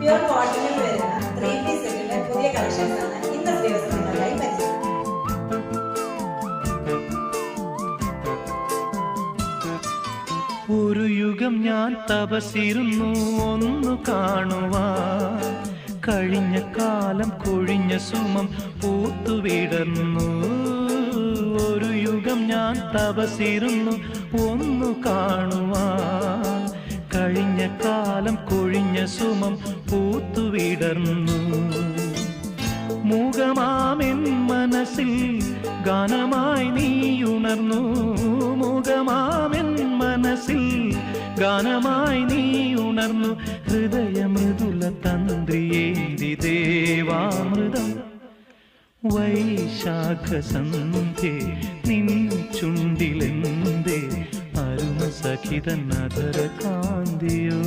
Pure കോട്ടണിൽ വരുന്ന 3-piece സെറ്റിന്റെ പുതിയ കളക്ഷൻസ് ആണ് ഇന്നത്തെ ദിവസം നിങ്ങൾക്കായി പരിചയം. ഒരു യുഗം ഞാൻ തപസിരുന്നു ഒന്നു കാണുവാൻ, കഴിഞ്ഞ കാലം കൊഴിഞ്ഞ സുമം പൂത്തുവിടർന്നു. ഒരു യുഗം ഞാൻ തപസിരുന്നു ഒന്നു കാണുവാൻ, കഴിഞ്ഞ കാലം കൊഴിഞ്ഞ സുമം പൂത്തുവിടർന്നു. മുഖമാമെൻ മനസ്സിൽ ഗാനമായി നീ ഉണർന്നു. മുഖമാമെൻ മനസ്സിൽ ഗാനമായി നീ ഉണർന്നു. ഹൃദയമൃദുല തന്ത്രിയേന്തി ദേവാമൃതം വൈശാഖ സന്ധ്യേ നിൻ ചുണ്ടിലെന്തേ അരുണ സഖിതൻ അധര കാന്തിയോ.